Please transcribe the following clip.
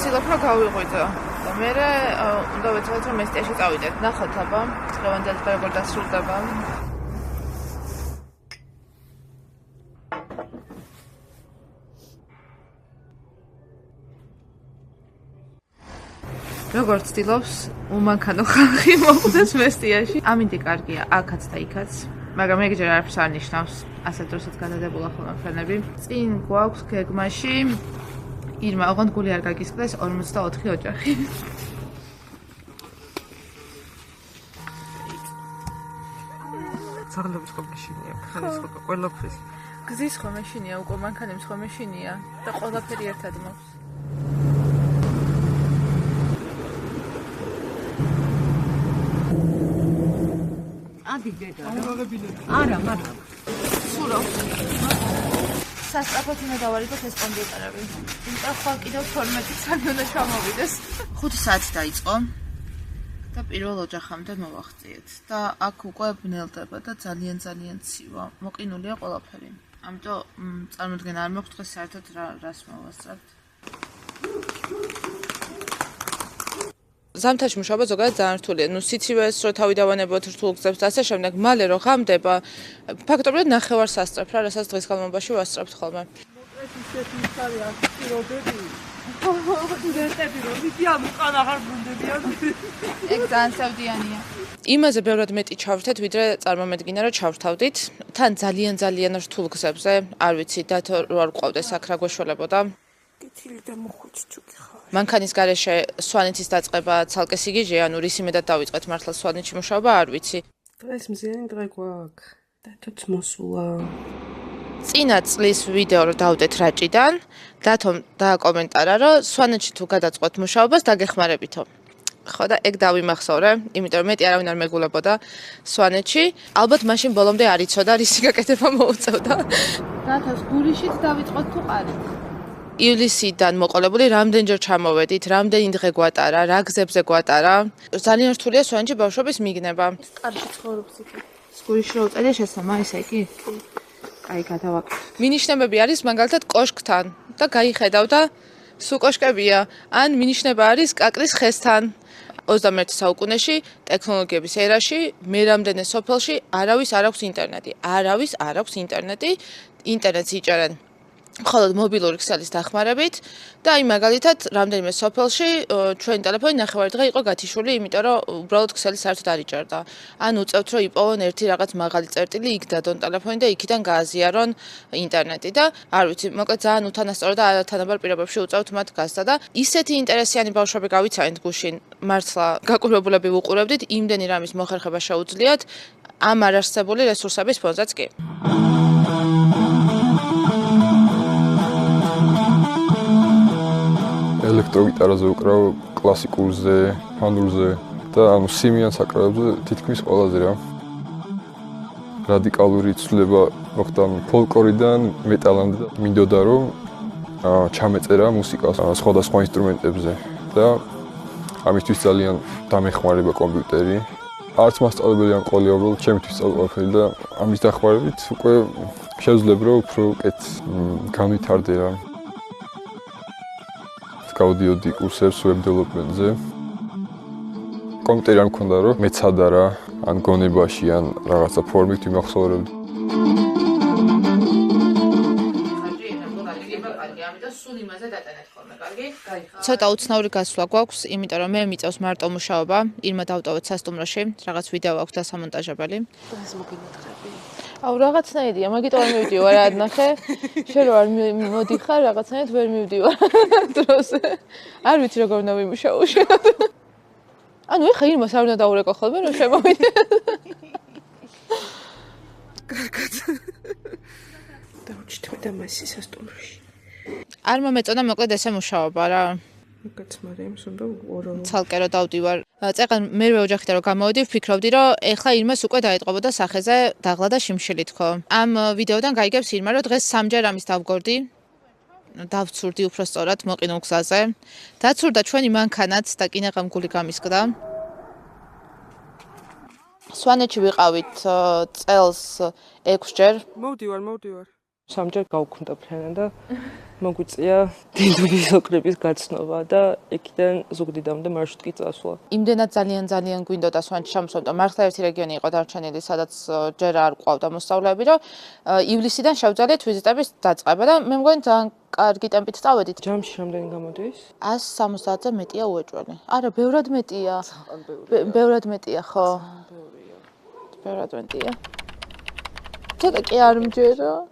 ვცდილობ რომ გავიღვიძო და მე უნდა ვეცადოთ რომ მესტიაში წავიდეთ. ნახოთ აბა, დღევანდელი დღე როგორ დასრულდება. როგორც ცდილობს უმანქანო ხალხი მოხვდეს მესტიაში. ამინდი კარგია, აქაც და იქაც. მაგრამ ეგჯერ არაფერს არ ნიშნავს. ასეთ დროსაც გადადებულა ხოლმე ფრენები. წინ გვაქვს გეგმაში ირმა, ოღონდ გული არ გაგისკდეს 54 ოჯახი. ძაღლებს ხო მეშინია, ხარის ხო ყველაფერს. გზის ხო მეშინია, უკვე მანქანებს ხო მეშინია და ყველაფერი ერთად მოქვს. ადი დედა. არა, მაგრამ სურავს. სასწრაფოდ უნდა დავარიგოთ ეს კომპიუტერები. იმიტომ ხვალ კიდევ 12 წელი უნდა ჩამოვიდეს. 5 საათი დაიწყო და პირველ ოჯახამდე მოვახციეთ. და აქ უკვე ბნელდება და ძალიან ცივა. მოყინულია ყველაფერი. ამიტომ წარმოდგენა არ მაქვს დღეს საერთოდ რას მოვასწრებთ. ზამთარში მუშაობა ზოგადად ძალიან რთულია. სიცივეს რო თავი დავანებოთ რთულ გზებს და ასე შემდეგ, მალე რო ღამდება, ფაქტობრივად ნახევარ სასწრაფ რა, რასაც დღის განმავლობაში ვასწრაფთ ხოლმე. ისეთი ისარი ასპირობები. დეტები რომ ვიდიან უკან აღარ ბრუნდებიან. ეგ ძალიან სევდიანია. იმაზე ბევრად მეტი ჩავრთეთ, ვიდრე წარმომედგინა რომ ჩავრთავდით. თან ძალიან რთულ გზებზე, არ ვიცი, დათო რო არ ყავდეს აქ რა გვეშველებოდა. კეთილი და მოხუჩი ჩუქი ხარ. მანქანის გარეშე სვანეთის დაწყება ცალკე სიგიჟეა, ანუ რის იმედად დავიწყეთ მართლა სვანეთში მუშაობა, არ ვიცი. დღეს მზიანი დღე გვაქვს. დათოც მოსულა. წინა წლის ვიდეო რო დავდეთ რაჭიდან, დათომ დააკომენტარა, რომ სვანეთში თუ გადაწყვეტ მუშაობას დაგეხმარებითო. ხო და ეგ დავიმახსოვრე, იმიტომ რომ მეტი არავინ არ მეგულებოდა სვანეთში. ალბათ მაშინ ბოლომდე არ იცოდა, რისი გაკეთება მოუწევდა. დათოს გულიშიც დავიწყოთ თუ ყარით. ივლისიდან მოყოლებული რამდენჯერ ჩამოვედით, რამდენი დღე გვატარა, რა გზებზე გვატარა. ძალიან რთულია სვანეთში ბავშვობის მიგნება. კარგი ცხოვრობს იქ. გულიში რო უწედე შესამა ისე კი? კაი, გადავაკეთე. მინიშნებები არის მაგალითად კოშკთან და გაიხედავ და სულ კოშკებია. ან მინიშნება არის კაკრის ხესთან. 21 საუკუნეში ტექნოლოგიების ერაში მე რამდენი სოფელში არავის არ აქვს ინტერნეტი. არავის არ აქვს ინტერნეტი. ინტერნეტს იჭერენ მხოლოდ მობილური ქსელის დახმარებით და აი მაგალითად რამდენიმე სოფელში ჩვენი ტელეფონი ნახევარი დღე იყო გათიშული, იმიტომ რომ უბრალოდ ქსელი საერთოდ არ იჭერდა. ან უწევთ რომ იპოვონ ერთი რაღაც მაღალი წერტილი, იქ დადონ ტელეფონი და იქიდან გააზიარონ ინტერნეტი და არ ვიცი, მოკლედ ძალიან უთანასწორო და არათანაბარ პირობებში უწევთ მათ გასდა და ისეთი ინტერესიანი ბავშვები გავიცანით გუშინ, მართლა გაკვირვებულები ვუყურებდით, იმდენი რამის მოხერხება შეუძლიათ ამ არარსებული რესურსების ფონზეც კი. ელექტროგიტარაზე უკრავ კლასიკურზე, ფანურზე და ანუ სიმიან საკრავებზე თითქმის ყველაზე რა. რადიკალური ცვლილება მოხდა ფოლკლორიდან მეტალამდე და მინდოდა რომ ჩამეწერა მუსიკას სხვადასხვა ინსტრუმენტებზე და ამისთვის ძალიან დამეხმარება კომპიუტერი. არც მასწავლებელი არ მყოლია უბრალოდ ჩემთვის წავყვაფელი და ამის დახმარებით უკვე შევძლებ რომ უფრო უკეთ განვითარდე რა. გავდიოდი კურსებს web development-ზე. კომპიუტერი არ მქონდა რომ მეცადა რა, ან გონებაში, ან რაღაცა ფორმით ვიმახსოვრებდი. ცოტა უცნაური გასვლა გვაქვს, იმიტომ რომ მე მიწევს მარტო მუშაობა, ირმა დავტოვეთ სასტუმროში, რაღაც ვიდეო აქვს დასამონტაჟებელი. დღეს მოგინათხები. აუ რაღაცნაირია, მაგით არ მივდივარ, რა ნახე. შენ რო არ მოდიხარ, რაღაცნაირად ვერ მივდივარ დროზე. არ ვიცი როგორ უნდა ვიმუშაო შენ. ანუ ეხა ირმას არ უნდა დაურეკო ხოლმე, რომ შემოვიდე. კარგად. დავჭით მე და მასი სასტუმროში. არ მომეწონა მოკლედ ესე მუშაობა რა. უკაც მარიამს უნდა ორო. ცალკე რო დავდივარ. წეყან მერვე ოჯახიდან რო გამოვედი, ვფიქრობდი, რომ ეხლა ირმას უკვე დაეტყობოდა სახეზე დაღლა და შიმშილი თქო. ამ ვიდეოდან გაიგებს ირმა, რომ დღეს სამჯერ ამის დავგორდი. დავცურდი უფრო სწორად მოყინულ გზაზე. დაცურდა ჩვენი მანქანაც და კინაღამ გული გამისკდა. სვანეთში ვიყავით წელს 6 ჯერ. მოვდივარ. სამჯერ გავქუნდა ფრენა და მოგვიწია დინდურის ოკრების გაცნობა და იქიდან ზუგდიდამდე მარშრუტი წასვლა. იმდენად ძალიან გვინდოდა სვანჩი ჩამოსვლა. მართლა ერთი რეგიონი იყო დარჩენილი, სადაც ჯერ არ ყავდა მოსწავლეები, რომ ივლისიდან შევძალიათ ვიზიტების დაწყება და მე მგონი ძალიან კარგი ტემპით წავედით. ჯამში რამდენი გამოდის? 170-ზე მეტია უეჭველი. არა, ბევრად მეტია. ბევრად მეტია, ხო? ბევრად მეტია. ცოტა კი არ მჯერა.